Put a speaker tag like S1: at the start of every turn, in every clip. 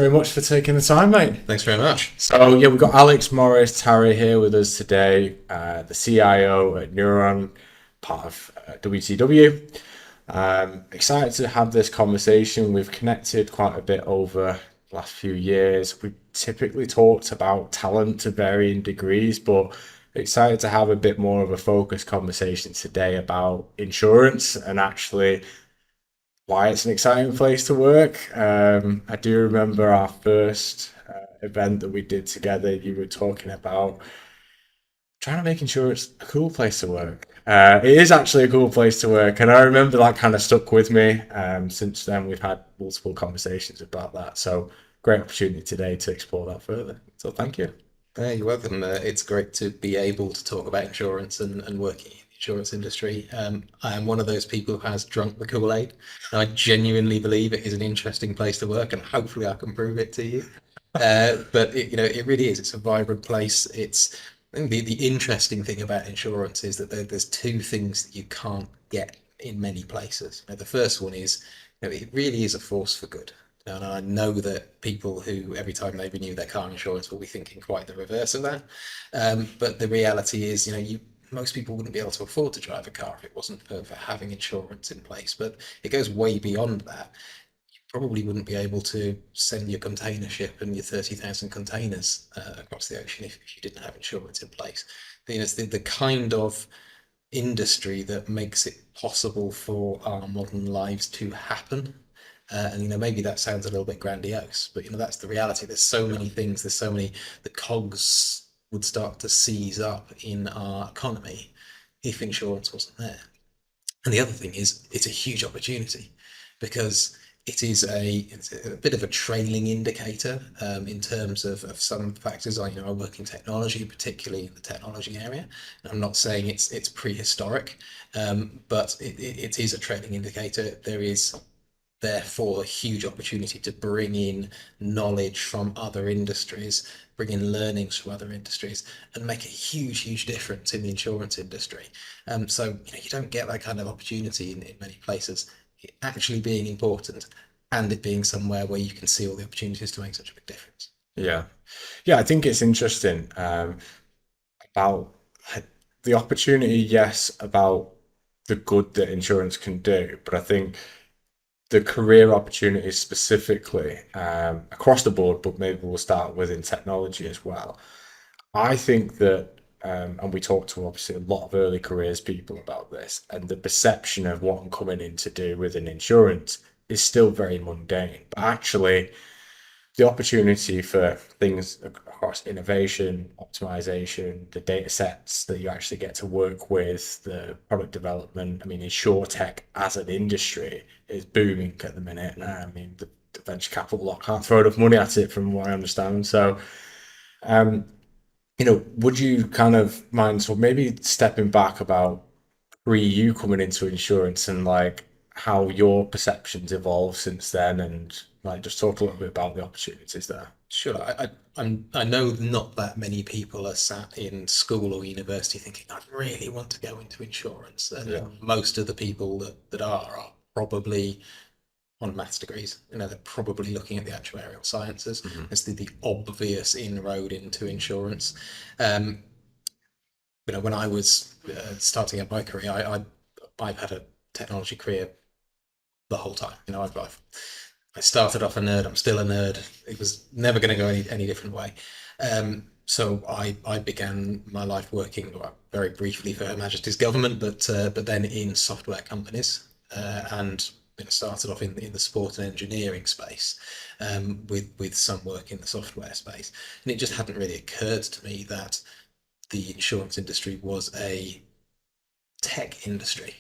S1: very much for taking the time, mate.
S2: Thanks very much.
S1: So, yeah, we've got Alex Morris Tarry here with us today, the CIO at Neuron, part of WTW. Excited to have this conversation. We've connected quite a bit over the last few years. We've typically talked about talent to varying degrees, but excited to have a bit more of a focused conversation today about insurance and actually why it's an exciting place to work. I do remember our first event that we did together. You were talking about trying to make insurance a cool place to work. It is actually a cool place to work, and I remember that kind of stuck with me. Since then, we've had multiple conversations about that. So, great opportunity today to explore that further. So, thank you.
S2: You're welcome. It's great to be able to talk about insurance and working in the insurance industry. I am one of those people who has drunk the Kool-Aid. I genuinely believe it is an interesting place to work, and hopefully I can prove it to you. But it really is. It's a vibrant place. I think the interesting thing about insurance is that there's two things that you can't get in many places. The first one is, it really is a force for good. And I know that people who, every time they renew their car insurance, will be thinking quite the reverse of that. But the reality is, most people wouldn't be able to afford to drive a car if it wasn't for having insurance in place. But it goes way beyond that. You probably wouldn't be able to send your container ship and your 30,000 containers across the ocean if you didn't have insurance in place. It's the kind of industry that makes it possible for our modern lives to happen. And maybe that sounds a little bit grandiose, but that's the reality. There's so many things, the cogs would start to seize up in our economy if insurance wasn't there. And the other thing is, it's a huge opportunity because it's a bit of a trailing indicator in terms of some factors. I work in technology, particularly in the technology area. And I'm not saying it's prehistoric, but it is a trailing indicator. There is therefore a huge opportunity to bring in knowledge from other industries, bring in learnings from other industries, and make a huge difference in the insurance industry. So you don't get that kind of opportunity in many places. It actually being important and it being somewhere where you can see all the opportunities to make such a big difference.
S1: Yeah. Yeah, I think it's interesting about the opportunity, yes, about the good that insurance can do, but I think the career opportunities specifically across the board, but maybe we'll start within technology as well. I think that, and we talked to obviously a lot of early careers people about this, and the perception of what I'm coming in to do within insurance is still very mundane. But actually, the opportunity for things across innovation, optimization, the data sets that you actually get to work with, the product development. I mean, insurtech as an industry is booming at the minute. I mean, the venture capital lot can't throw enough money at it, from what I understand. So, um, would you kind of mind, so maybe stepping back about pre you coming into insurance and like how your perceptions evolved since then, and like just talk a little bit about the opportunities there.
S2: Sure. I know not that many people are sat in school or university thinking, I really want to go into insurance. And
S1: Yeah.
S2: most of the people that are probably on maths degrees. They're probably looking at the actuarial sciences as the obvious inroad into insurance. Um, when I was starting out my career, I've had a technology career the whole time. I started off a nerd. I'm still a nerd. It was never going to go any different way. So I began my life working, well, very briefly for Her Majesty's government, but then in software companies, and started off in the sport and engineering space, with some work in the software space. And it just hadn't really occurred to me that the insurance industry was a tech industry.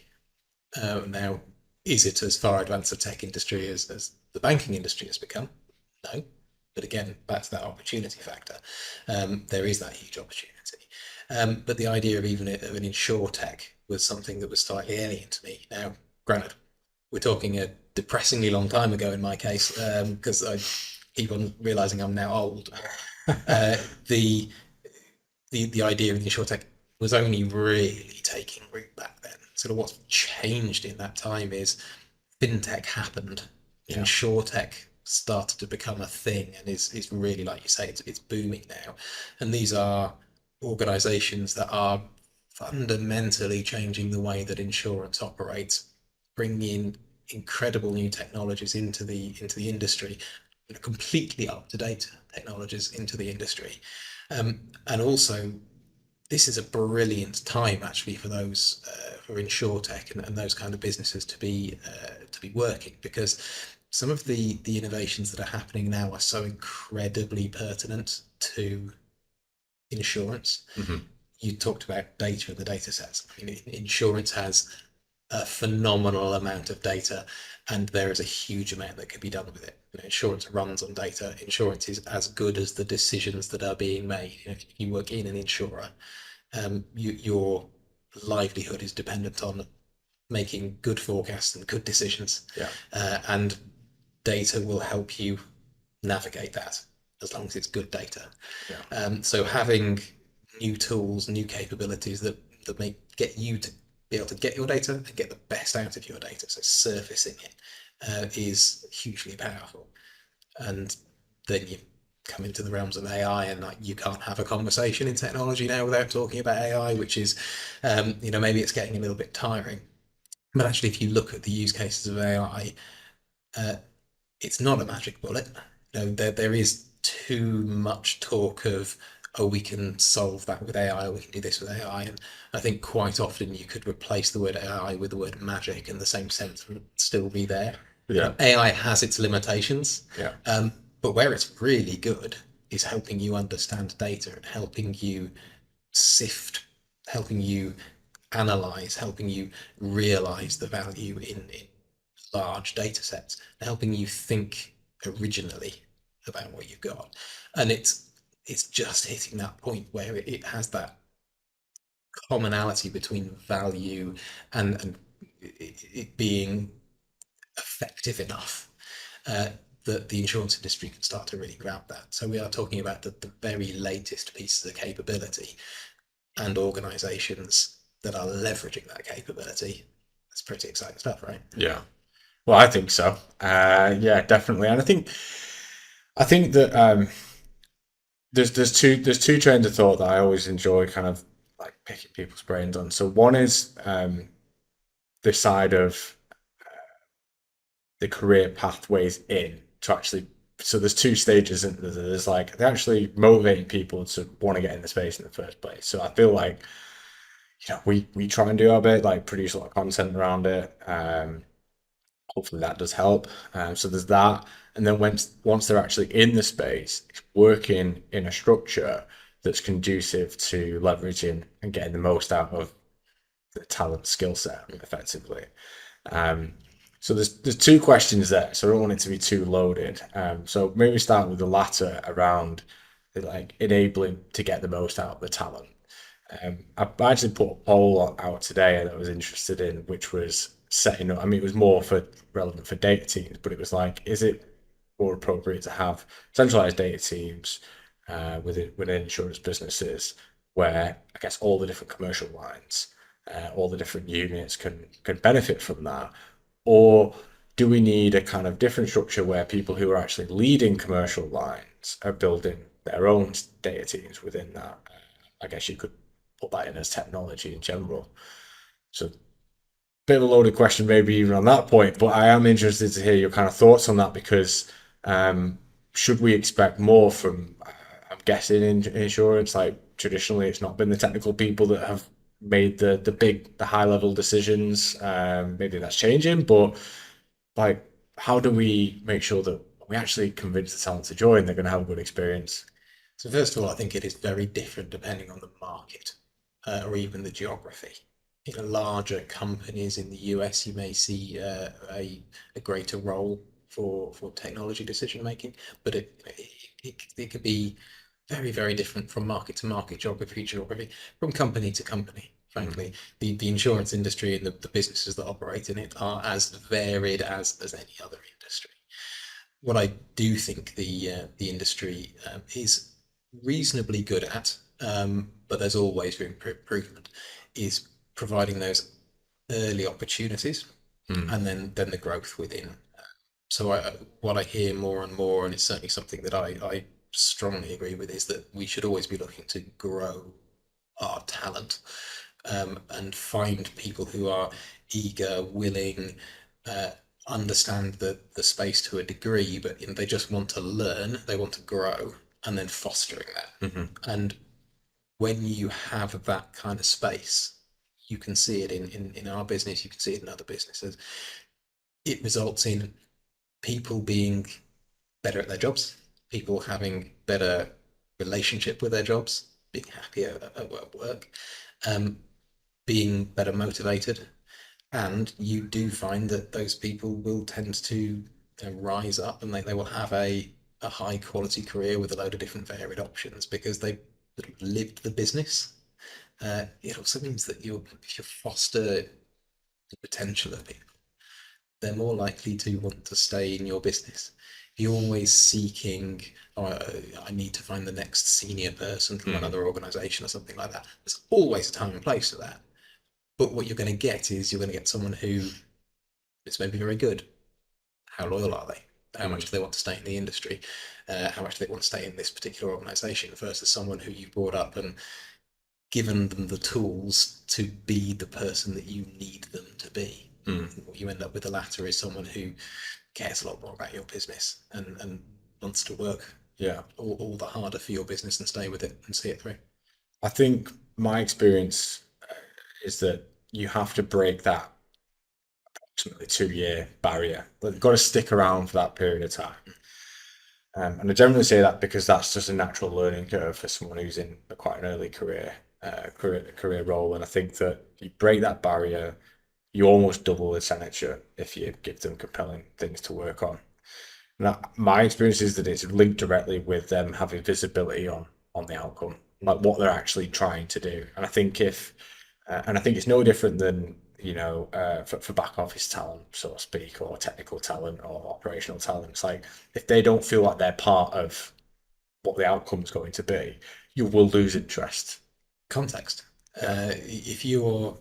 S2: Now, is it as far advanced a tech industry as the banking industry has become? No. But again, back to that opportunity factor. There is that huge opportunity. But the idea of even of an insurtech was something that was slightly alien to me. Now, granted, we're talking a depressingly long time ago in my case, because I keep on realizing I'm now old. The idea of the insurtech was only really taking root back then. Sort of what's changed in that time is fintech happened,
S1: Yeah.
S2: insurtech started to become a thing and is really, like you say, it's booming now. And these are organizations that are fundamentally changing the way that insurance operates, bringing in incredible new technologies into the industry, completely up to date technologies into the industry, and also this is a brilliant time actually for those for insurtech and those kind of businesses to be working, because some of the innovations that are happening now are so incredibly pertinent to insurance.
S1: Mhm.
S2: You talked about data and the data sets. I mean, insurance has a phenomenal amount of data, and there is a huge amount that can be done with it. Insurance runs on data. Insurance is as good as the decisions that are being made. If you work in an insurer, your livelihood is dependent on making good forecasts and good decisions,
S1: Yeah.
S2: and data will help you navigate that as long as it's good data.
S1: Yeah.
S2: So having new tools, new capabilities that may get you to be able to get your data and get the best out of your data, so surfacing it, is hugely powerful. And then you come into the realms of AI, and like you can't have a conversation in technology now without talking about AI, which is, maybe it's getting a little bit tiring. But actually, if you look at the use cases of AI, uh, it's not a magic bullet. There is too much talk of, oh, we can solve that with AI, or we can do this with AI. And I think quite often you could replace the word AI with the word magic, and the same sense would still be there.
S1: Yeah.
S2: AI has its limitations,
S1: Yeah.
S2: but where it's really good is helping you understand data and helping you sift, helping you analyze, helping you realize the value in large data sets, helping you think originally about what you've got. And it's just hitting that point where it has that commonality between value and it being effective enough, uh, that the insurance industry can start to really grab that. So we are talking about the very latest pieces of capability and organizations that are leveraging that capability. That's pretty exciting stuff, right?
S1: Yeah. Well, I think so. Yeah, definitely. And I think that there's two trains of thought that I always enjoy kind of like picking people's brains on. So one is the side of the career pathways in to actually. So there's two stages, and there's like they're actually motivating people to want to get in the space in the first place. So I feel like we try and do our bit, like produce a lot of content around it. Hopefully that does help. So there's that, and then once they're actually in the space, it's working in a structure that's conducive to leveraging and getting the most out of the talent skill set effectively. Um, so there's two questions there, so I don't want it to be too loaded. So maybe start with the latter around like enabling to get the most out of the talent. I actually put a poll out today that I was interested in, which was setting up. I mean, it was more for relevant for data teams, but it was like, is it more appropriate to have centralized data teams within insurance businesses, where I guess all the different commercial lines, all the different units can benefit from that, or do we need a kind of different structure where people who are actually leading commercial lines are building their own data teams within that? I guess you could put that in as technology in general. So, bit of a loaded question, maybe even on that point, but I am interested to hear your kind of thoughts on that because should we expect more from, I'm guessing, in insurance? Like traditionally, it's not been the technical people that have made the high level decisions. Maybe that's changing, but like, how do we make sure that we actually convince the talent to join? They're going to have a good experience.
S2: So first of all, I think it is very different depending on the market, or even the geography. In larger companies in the US, you may see a greater role for technology decision making, but it could be very, very different from market to market, geography to geography, from company to company.
S1: Mm.
S2: Frankly, the insurance industry and the businesses that operate in it are as varied as any other industry. What I do think the industry is reasonably good at, but there's always room for improvement, is providing those early opportunities,
S1: Mm.
S2: and then the growth within. So what I hear more and more, and it's certainly something that I strongly agree with, is that we should always be looking to grow our talent, and find people who are eager, willing, uh, understand the space to a degree, but they just want to learn, they want to grow, and then fostering that. And when you have that kind of space, you can see it in our business, you can see it in other businesses. It results in people being better at their jobs, people having better relationship with their jobs, being happier at work, um, being better motivated. And you do find that those people will tend to rise up, and they will have a high quality career with a load of different varied options because they lived the business. It also means that if you foster the potential of people, they're more likely to want to stay in your business. If you're always seeking, oh, I need to find the next senior person from another organization or something like that, there's always a time and place for that. But what you're going to get is you're going to get someone who is maybe very good. How loyal are they? How much do they want to stay in the industry? How much do they want to stay in this particular organization versus someone who you've brought up and given them the tools to be the person that you need them to be. What you end up with the latter is someone who cares a lot more about your business and wants to work
S1: Yeah.
S2: all the harder for your business and stay with it and see it through.
S1: I think my experience is that you have to break that approximately 2 year barrier. They've got to stick around for that period of time. And I generally say that because that's just a natural learning curve for someone who's in quite an early career role. And I think that you break that barrier, you almost double the signature if you give them compelling things to work on. And my experience is that it's linked directly with them having visibility on the outcome, like what they're actually trying to do. And I think and I think it's no different than for back office talent, so to speak, or technical talent or operational talent. It's like if they don't feel like they're part of what the outcome's going to be, you will lose interest.
S2: Context.
S1: Yeah,
S2: If you're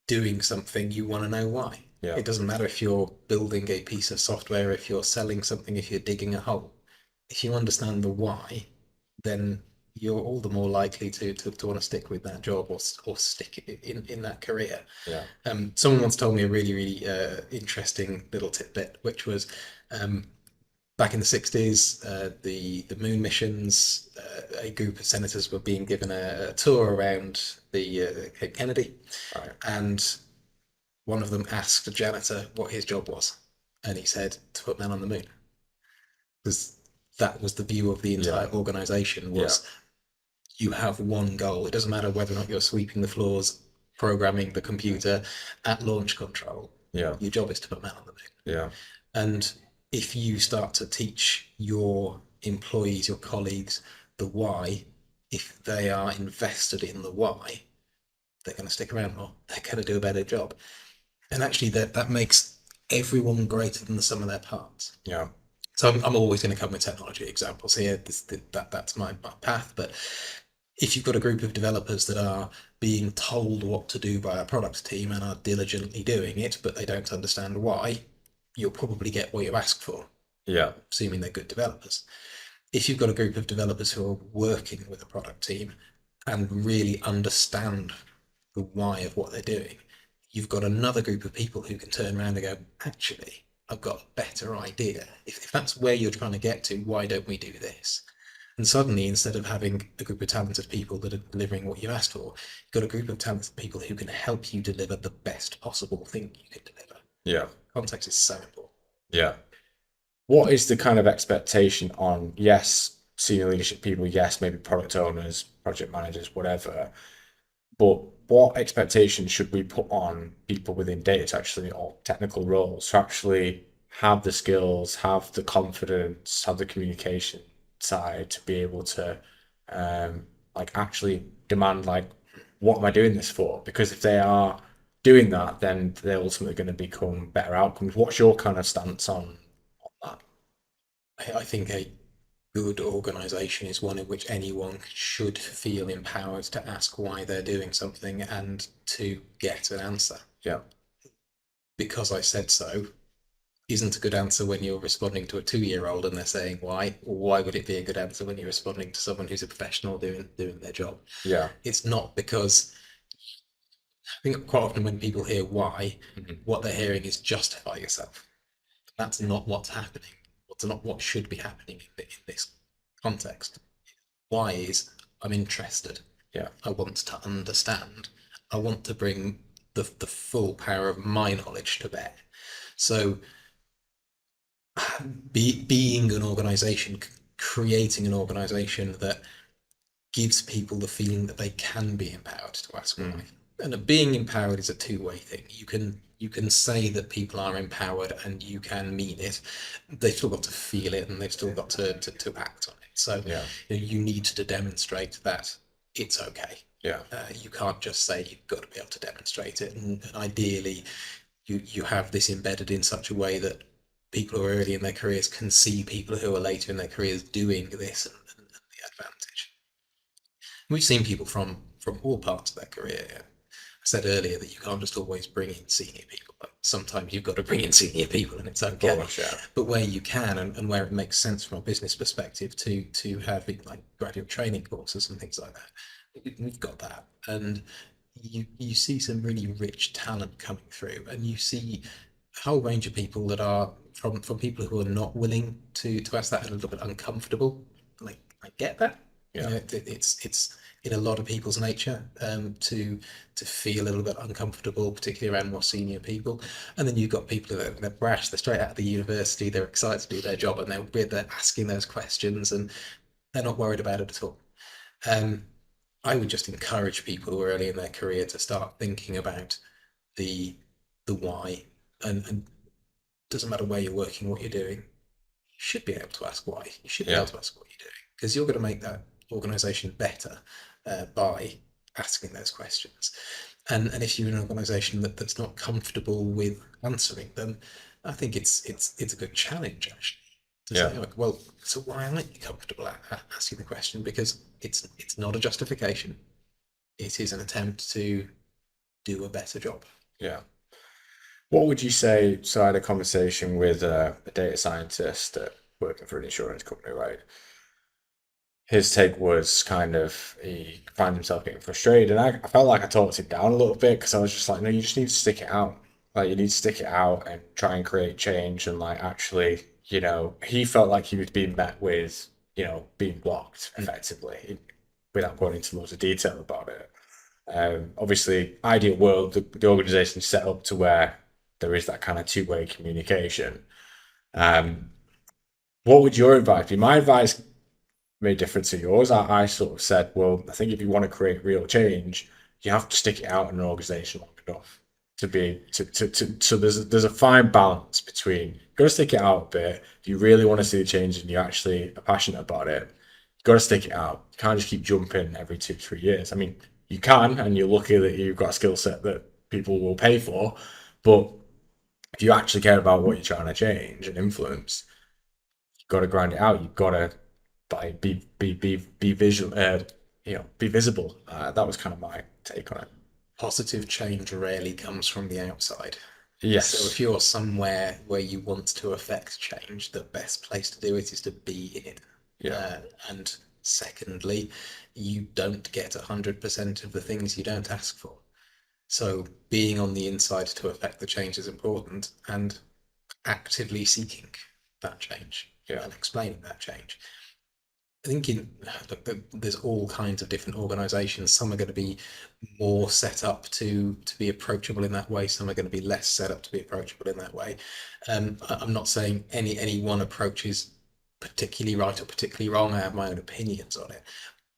S2: doing something, you want to know why.
S1: yeah,
S2: It doesn't matter if you're building a piece of software, if you're selling something, if you're digging a hole. If you understand the why, then you're all the more likely to want to stick with that job or stick in that career.
S1: yeah.
S2: Someone once told me a really interesting little tidbit, which was back in the 60s, the moon missions, a group of senators were being given a tour around the Cape Kennedy,
S1: Right.
S2: and one of them asked a janitor what his job was, and he said to put men on the moon, because that was the view of the entire
S1: Yeah,
S2: organization.
S1: yeah,
S2: Was you have one goal. It doesn't matter whether or not you're sweeping the floors, programming the computer at launch control.
S1: yeah,
S2: Your job is to put men on the moon.
S1: yeah,
S2: And if you start to teach your employees, your colleagues, the why, if they are invested in the why, they're going to stick around more. They're going to do a better job. And actually, that makes everyone greater than the sum of their parts.
S1: yeah,
S2: So I'm always going to come with technology examples here. That's my path. But if you've got a group of developers that are being told what to do by a product team and are diligently doing it, but they don't understand why, you'll probably get what you ask for,
S1: yeah,
S2: assuming they're good developers. If you've got a group of developers who are working with a product team and really understand the why of what they're doing, you've got another group of people who can turn around and go, actually, I've got a better idea. If that's where you're trying to get to, why don't we do this? And suddenly, instead of having a group of talented people that are delivering what you asked for, you've got a group of talented people who can help you deliver the best possible thing you can deliver.
S1: yeah,
S2: Context is so important.
S1: yeah. What is the kind of expectation on, yes, senior leadership people, yes, maybe product owners, project managers, whatever, but what expectations should we put on people within data to actually, or technical roles to actually have the skills, have the confidence, have the communication side to be able to like actually demand like what am I doing this for? Because if they are doing that, then they're ultimately going to become better outcomes. What's your kind of stance on that?
S2: I think a good organization is one in which anyone should feel empowered to ask why they're doing something and to get an answer.
S1: Yeah,
S2: Because I said so isn't a good answer when you're responding to a 2-year-old and they're saying why. Why would it be a good answer when you're responding to someone who's a professional doing their job?
S1: Yeah.
S2: It's not, because I think quite often when people hear why,
S1: Mhm.
S2: what they're hearing is justify yourself. That's not what's happening. What's not what should be happening in this context. Why is, I'm interested.
S1: Yeah.
S2: I want to understand. I want to bring the full power of my knowledge to bear. So being an organization, creating an organization that gives people the feeling that they can be empowered to ask why.
S1: Mm.
S2: And being empowered is a two-way thing. You can say that people are empowered and you can mean it. They've still got to feel it and they've still got to act on it. So
S1: Yeah.
S2: you need to demonstrate that it's okay.
S1: Yeah.
S2: You can't just say, you've got to be able to demonstrate it. And ideally, you have this embedded in such a way that people who are early in their careers can see people who are later in their careers doing this, and the advantage. We've seen people from all parts of their career. I said earlier that you can't just always bring in senior people, but sometimes you've got to bring in senior people and it's
S1: Of
S2: okay.
S1: course, yeah.
S2: But where you can, and where it makes sense from a business perspective to have like graduate training courses and things like that, we've got that. And you see some really rich talent coming through, and you see a whole range of people that are from people who are not willing to ask that, and a little bit uncomfortable. Like, I get that.
S1: Yeah.
S2: It's in a lot of people's nature, to feel a little bit uncomfortable, particularly around more senior people. And then you've got people that they're brash, they're straight out of the university, they're excited to do their job, and they're asking those questions, and they're not worried about it at all. Um, I would just encourage people who are early in their career to start thinking about the the why, and doesn't matter where you're working, what you're doing, you should be able to ask why. You should be
S1: Yeah.
S2: able to ask what you're doing, because you're going to make that organization better by asking those questions. And if you're in an organization that's not comfortable with answering them, I think it's a good challenge, actually, to
S1: Yeah.
S2: say, like, well, so why aren't you comfortable asking the question? Because it's not a justification. It is an attempt to do a better job.
S1: Yeah. What would you say? So I had a conversation with a data scientist working for an insurance company, right? His take was kind of he found himself getting frustrated, and I felt like I talked him down a little bit because I was just like, no, you just need to stick it out. Like you need to stick it out and try and create change, and like actually, he felt like he was being met with, being blocked effectively, without going into loads of detail about it. Obviously, ideal world, the organization is set up to where there is that kind of two-way communication. Um, what would your advice be? My advice made different to yours. I sort of said, well, I think if you want to create real change, you have to stick it out in an organization long enough to be to so there's a fine balance between you've got to stick it out a bit. If you really want to see the change and you actually are passionate about it, you've got to stick it out. You can't just keep jumping every 2 3 years. I mean, you can, and you're lucky that you've got a skill set that people will pay for, but if you actually care about what you're trying to change and influence, you've got to grind it out. You've got to be visual, be visible. That was kind of my take on it.
S2: Positive change rarely comes from the outside. So if
S1: Yes.
S2: you're somewhere where you want to affect change, the best place to do it is to be in it.
S1: Yeah.
S2: And secondly, you don't get 100% of the things you don't ask for. So being on the inside to affect the change is important, and actively seeking that change
S1: Yeah.
S2: and explaining that change. I think look, there's all kinds of different organisations. Some are going to be more set up to be approachable in that way. Some are going to be less set up to be approachable in that way. I'm not saying any one approach is particularly right or particularly wrong. I have my own opinions on it,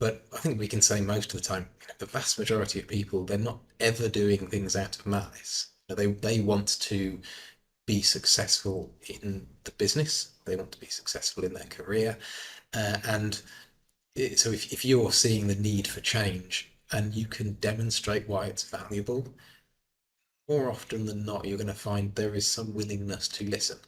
S2: but I think we can say most of the time, the vast majority of people, they're not ever doing things out of malice. They want to be successful in the business. They want to be successful in their career, and so if you're seeing the need for change and you can demonstrate why it's valuable, more often than not, you're going to find there is some willingness to listen,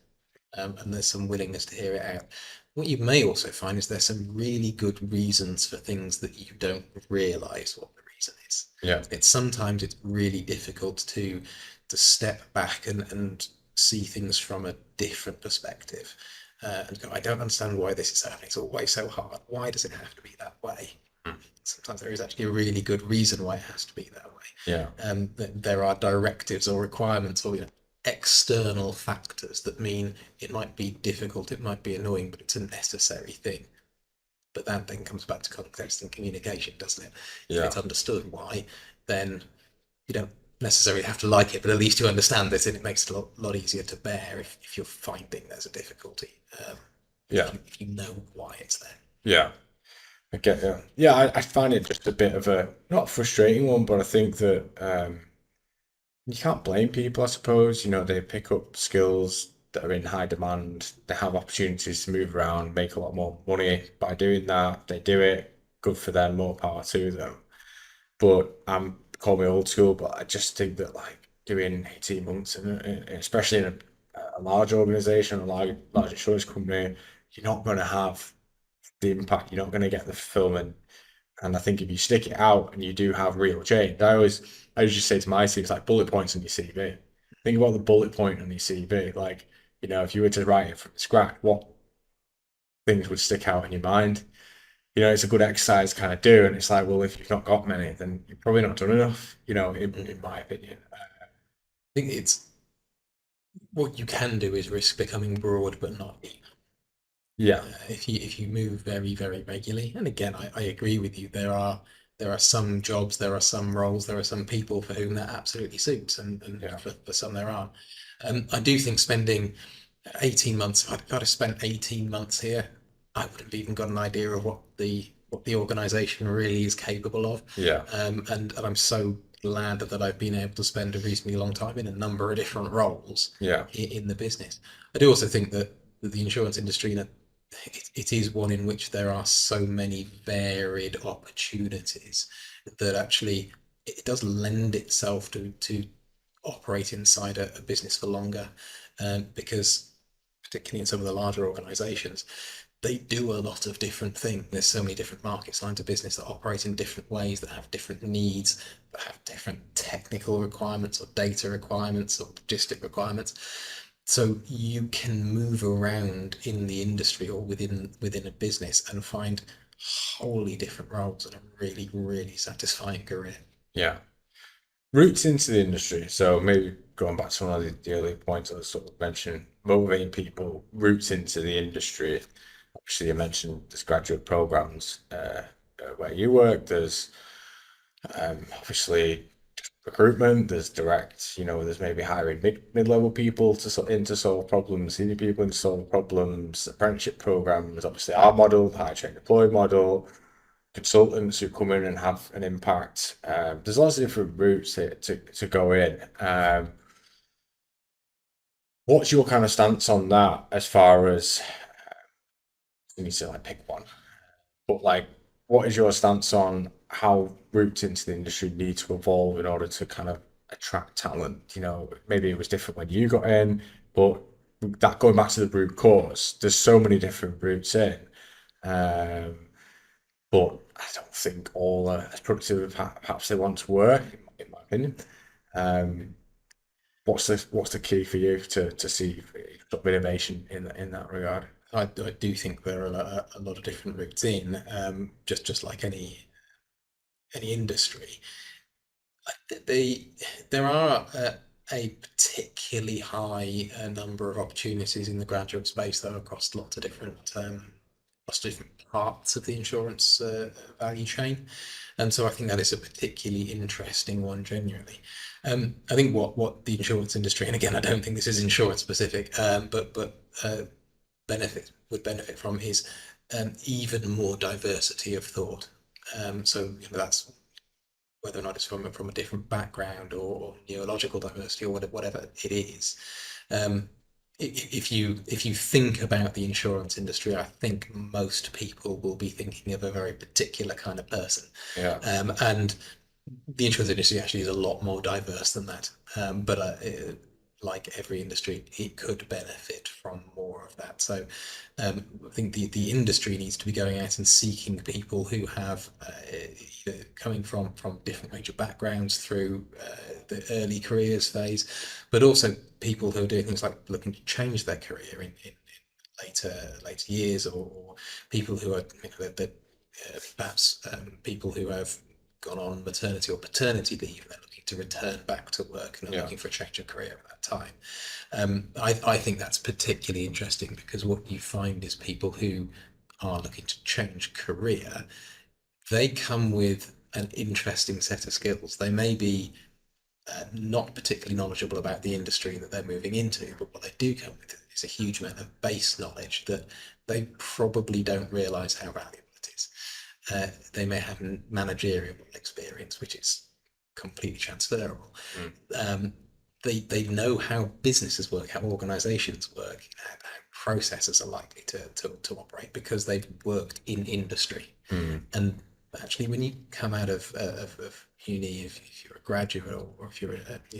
S2: and there's some willingness to hear it out. What you may also find is there's some really good reasons for things that you don't realize what the reason is.
S1: Yeah.
S2: It's sometimes it's really difficult to step back and see things from a different perspective and go, I don't understand why this is happening. It's always so hard. Why does it have to be that way? Sometimes there is actually a really good reason why it has to be that way.
S1: Yeah.
S2: There are directives or requirements or external factors that mean it might be difficult, it might be annoying, but it's a necessary thing. But that then comes back to context and communication, doesn't it? If
S1: Yeah.
S2: it's understood why, then you don't necessarily have to like it, but at least you understand this, and it makes it a lot easier to bear if you're finding there's a difficulty.
S1: Yeah.
S2: If you know why it's there.
S1: Yeah. I get you. Yeah, I find it just a bit of a not a frustrating one, but I think that you can't blame people, I suppose. You know, they pick up skills that are in high demand. They have opportunities to move around, make a lot more money by doing that. They do it. Good for them, more power to them. But I'm call me old school, but I just think that like doing 18 months, and especially in a large organization, a large insurance company, you're not going to have the impact. You're not going to get the fulfillment. And I think if you stick it out and you do have real change, I always just say to my team, it's like bullet points on your CV. Think about the bullet point on your CV. Like, you know, if you were to write it from scratch, what things would stick out in your mind? You know, it's a good exercise to kind of do. And it's like, well, if you've not got many, then you've probably not done enough, you know, in my opinion.
S2: I think it's what you can do is risk becoming broad but not deep.
S1: Yeah,
S2: If you move very regularly, and again, I agree with you. There are some jobs, there are some roles, there are some people for whom that absolutely suits, and
S1: yeah,
S2: for some there aren't. I do think spending 18 months, if I'd have spent 18 months here, I would have even got an idea of what the organisation really is capable of.
S1: yeah,
S2: And I'm so glad that I've been able to spend a reasonably long time in a number of different roles
S1: yeah,
S2: in the business. I do also think that the insurance industry, it is one in which there are so many varied opportunities that actually it does lend itself to operate inside a business for longer, because particularly in some of the larger organizations, they do a lot of different things. There's so many different markets, lines of business that operate in different ways, that have different needs, that have different technical requirements or data requirements or logistic requirements. So you can move around in the industry or within a business and find wholly different roles and a really satisfying career.
S1: yeah. Roots into the industry. So maybe going back to one of the earlier points I was sort of mentioning, motivating people, roots into the industry. Obviously, you mentioned there's graduate programs where you work. There's obviously recruitment. There's direct. You know, there's maybe hiring mid-level people in to solve problems, senior people in to solve problems. Apprenticeship programs. Obviously, our model, high train deploy model. Consultants who come in and have an impact. There's lots of different routes to go in. What's your kind of stance on that as far as you need to like pick one? But like, what is your stance on how routes into the industry need to evolve in order to kind of attract talent? You know, maybe it was different when you got in, but that going back to the root cause, there's so many different routes in. Um, but I don't think all are as productive as perhaps they once were, in my opinion. Um, what's the key for you to see sort of innovation in that regard?
S2: I do think there are a lot of different routes in, just like any industry. They there are a particularly high number of opportunities in the graduate space, though, across lots of different parts of the insurance value chain, and so I think that is a particularly interesting one, genuinely. I think what the insurance industry, and again, I don't think this is insurance specific, but benefit from is even more diversity of thought. So that's whether or not it's from a different background or neurological diversity or whatever it is. Um, if you think about the insurance industry, I think most people will be thinking of a very particular kind of person,
S1: Yeah,
S2: and the insurance industry actually is a lot more diverse than that. But like every industry, it could benefit from more of that. So I think the industry needs to be going out and seeking people who have either coming from different range of backgrounds through the early careers phase, but also people who are doing things like looking to change their career in later years, or people who are perhaps people who have gone on maternity or paternity leave and they're looking to return back to work and are looking for a change of career at that time. I think that's particularly interesting because what you find is people who are looking to change career, they come with an interesting set of skills. They may be not particularly knowledgeable about the industry that they're moving into, but what they do come with is a huge amount of base knowledge that they probably don't realize how valuable it is. They may have managerial experience, which is completely transferable. They know how businesses work, how organizations work, how processes are likely to operate because they've worked in industry. And actually, when you come out of uni, if you're a graduate or if you're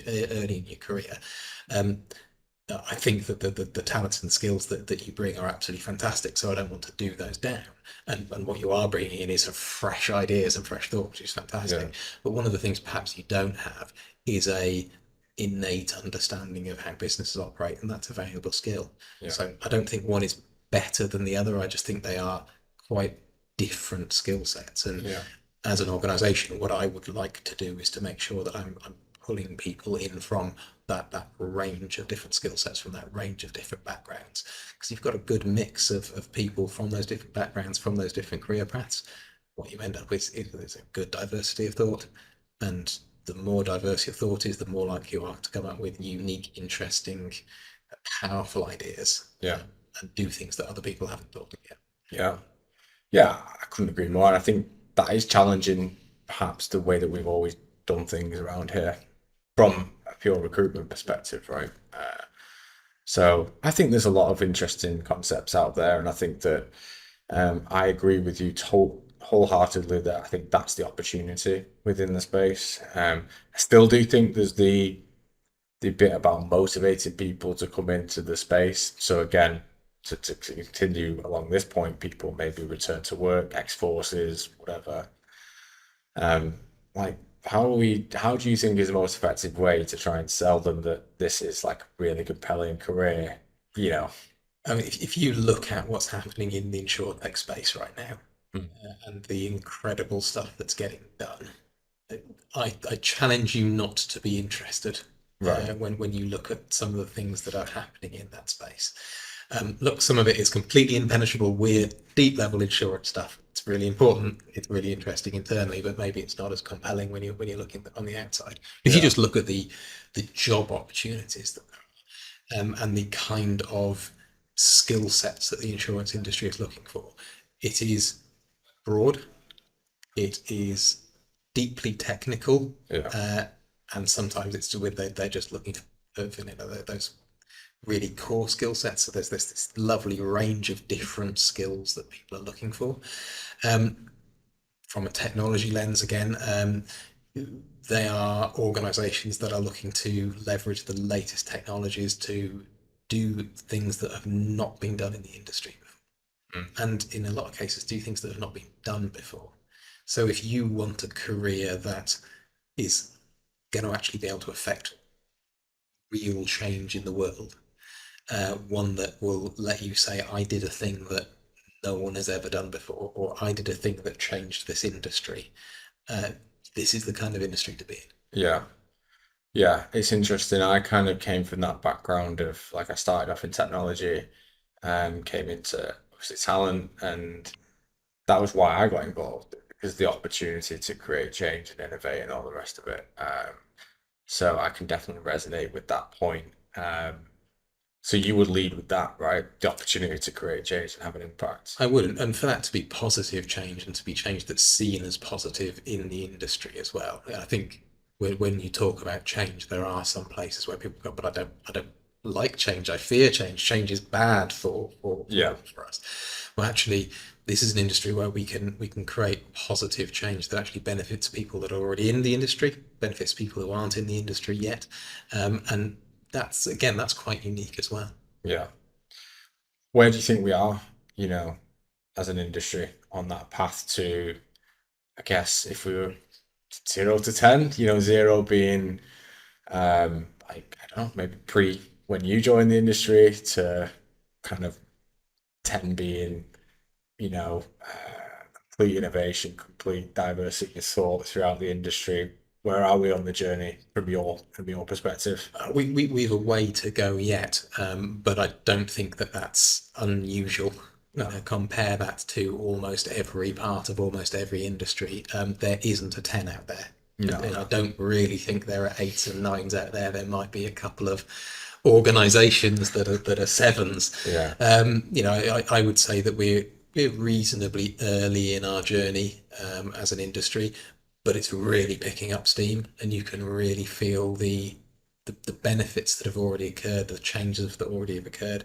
S2: early in your career, I think that the talents and skills that you bring are absolutely fantastic. So I don't want to do those down. And what you are bringing in is some fresh ideas and fresh thoughts, which is fantastic.
S1: Yeah.
S2: But one of the things perhaps you don't have is a innate understanding of how businesses operate, and that's a valuable skill. So I don't think one is better than the other. I just think they are quite different skill sets. And as an organization, what I would like to do is to make sure that I'm pulling people in from that range of different skill sets, from that range of different backgrounds, because you've got a good mix of people from those different backgrounds, from those different career paths. What you end up with is a good diversity of thought, and the more diverse your thought is, the more likely you are to come up with unique, interesting, powerful ideas, and do things that other people haven't thought of yet.
S1: Yeah. Yeah, I couldn't agree more. And I think that is challenging, perhaps, the way that we've always done things around here from a pure recruitment perspective, right? So I think there's a lot of interesting concepts out there, and I think that I agree with you wholeheartedly that I think that's the opportunity within the space. I still do think there's the bit about motivating people to come into the space. So again, to continue along this point, people maybe return to work, ex-forces, whatever. Like how do you think is the most effective way to try and sell them that this is like a really compelling career? You know,
S2: I mean, if you look at what's happening in the insurtech space right now, and the incredible stuff that's getting done, I challenge you not to be interested
S1: right.
S2: when you look at some of the things that are happening in that space. Look, some of it is completely impenetrable, weird, deep level insurance stuff. It's really important. It's really interesting internally, but maybe it's not as compelling when you're looking on the outside. If you just look at the job opportunities that there are, and the kind of skill sets that the insurance industry is looking for, it is broad. It is deeply technical, and sometimes it's with they're just looking for those really core skill sets. So there's this lovely range of different skills that people are looking for. From a technology lens, again, they are organizations that are looking to leverage the latest technologies to do things that have not been done in the industry before. And in a lot of cases, do things that have not been done before. So if you want a career that is going to actually be able to affect real change in the world, one that will let you say, I did a thing that no one has ever done before, or I did a thing that changed this industry. This is the kind of industry to be in.
S1: Yeah. Yeah, it's interesting. I kind of came from that background of like I started off in technology and came into obviously talent, and that was why I got involved because the opportunity to create change and innovate and all the rest of it. So I can definitely resonate with that point. So you would lead with that, right? The opportunity to create change and have an impact.
S2: I wouldn't, and for that to be positive change and to be change that's seen as positive in the industry as well. I think when you talk about change, there are some places where people go, but I don't like change. I fear change. Change is bad for us. Well, actually, this is an industry where we can create positive change that actually benefits people that are already in the industry, benefits people who aren't in the industry yet, and that's quite unique as well.
S1: Yeah. where do you think we are, you know, as an industry on that path to, I guess, if we were 0 to 10, zero being like, I don't know, maybe pre when you joined the industry to kind of 10 being, complete innovation, complete diversity of thought throughout the industry. Where are we on the journey from your perspective?
S2: We've a way to go yet, but I don't think that that's unusual.
S1: No,
S2: Compare that to almost every part of almost every industry. There isn't a 10 out there.
S1: no,
S2: And I
S1: no.
S2: don't really think there are eights and nines out there. There might be a couple of organisations that are sevens.
S1: Yeah,
S2: I would say that we're reasonably early in our journey as an industry, but it's really picking up steam, and you can really feel the benefits that have already occurred, the changes that already have occurred.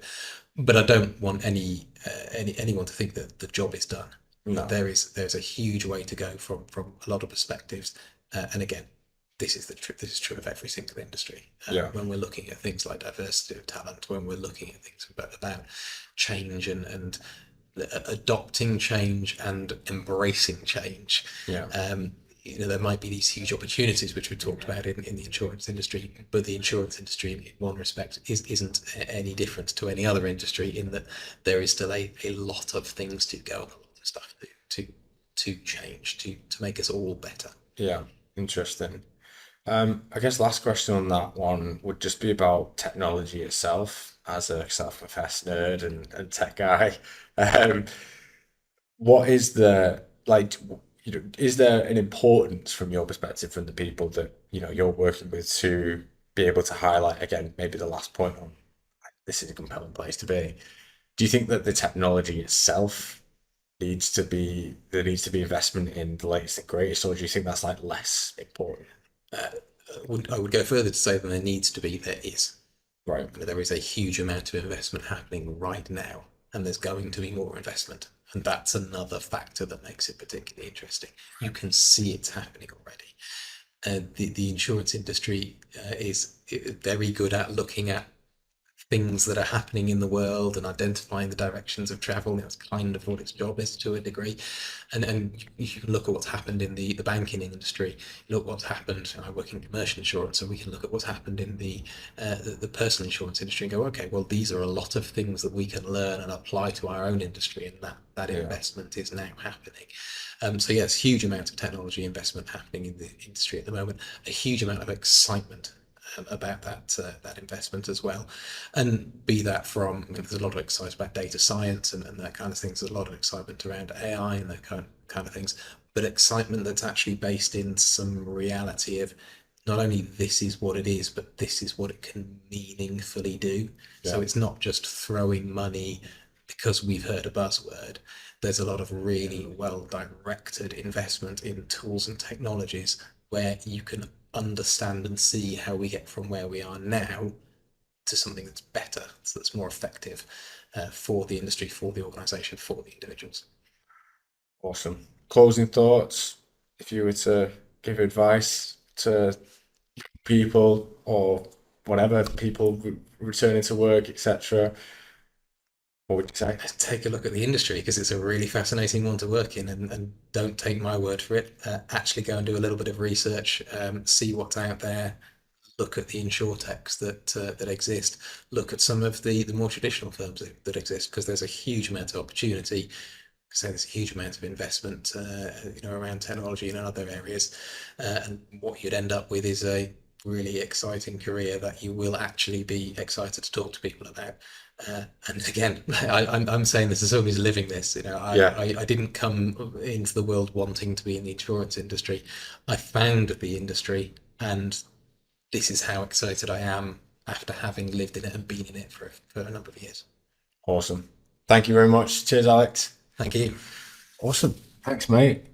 S2: But I don't want anyone to think that the job is done.
S1: no,
S2: There's a huge way to go from a lot of perspectives, and again, this is true of every single industry.
S1: yeah,
S2: When we're looking at things like diversity of talent, when we're looking at things about change and adopting change and embracing change,
S1: yeah,
S2: there might be these huge opportunities which we talked about in the insurance industry, but the insurance industry, in one respect, isn't any different to any other industry in that there is still a lot of things to go, a lot of stuff to change to make us all better.
S1: yeah. Interesting. I guess last question on that one would just be about technology itself. As a self-professed nerd and tech guy, um, what is the like? Is there an importance from your perspective, from the people that you're working with, to be able to highlight again, maybe the last point on like, this is a compelling place to be? Do you think that the technology itself there needs to be investment in the latest and greatest, or do you think that's like less important?
S2: I would go further to say that there needs to be, there is.
S1: Right.
S2: There is a huge amount of investment happening right now, and there's going to be more investment. And that's another factor that makes it particularly interesting. You can see it's happening already. The insurance industry is very good at looking at things that are happening in the world and identifying the directions of travel. That's kind of what its job is to a degree. And you can look at what's happened in the banking industry. Look what's happened. I work in commercial insurance, so we can look at what's happened in the personal insurance industry and go, okay, well, these are a lot of things that we can learn and apply to our own industry, and that
S1: Yeah.
S2: investment is now happening. So yes, huge amount of technology investment happening in the industry at the moment. A huge amount of excitement about that investment as well, and be that from, there's a lot of excitement about data science and that kind of things. There's a lot of excitement around AI and that kind of things, but excitement that's actually based in some reality of not only this is what it is, but this is what it can meaningfully do. So
S1: Yeah.
S2: it's not just throwing money because we've heard a buzzword. There's a lot of really well directed investment in tools and technologies where you can understand and see how we get from where we are now to something that's better, so that's more effective for the industry, for the organization, for the individuals.
S1: Awesome. Closing thoughts. If you were to give advice to people or whatever, people returning to work, etc., what would you say?
S2: Take a look at the industry because it's a really fascinating one to work in, and don't take my word for it. Actually go and do a little bit of research, see what's out there, look at the insurtechs that exist, look at some of the more traditional firms that exist, because there's a huge amount of opportunity. So there's a huge amount of investment, around technology and in other areas, and what you'd end up with is a really exciting career that you will actually be excited to talk to people about. And again, I'm saying this as someone who's living this.
S1: Yeah.
S2: I didn't come into the world wanting to be in the insurance industry. I found the industry, and this is how excited I am after having lived in it and been in it for a number of years.
S1: Awesome. Thank you very much. Cheers, Alex.
S2: Thank you.
S1: Awesome. Thanks, mate.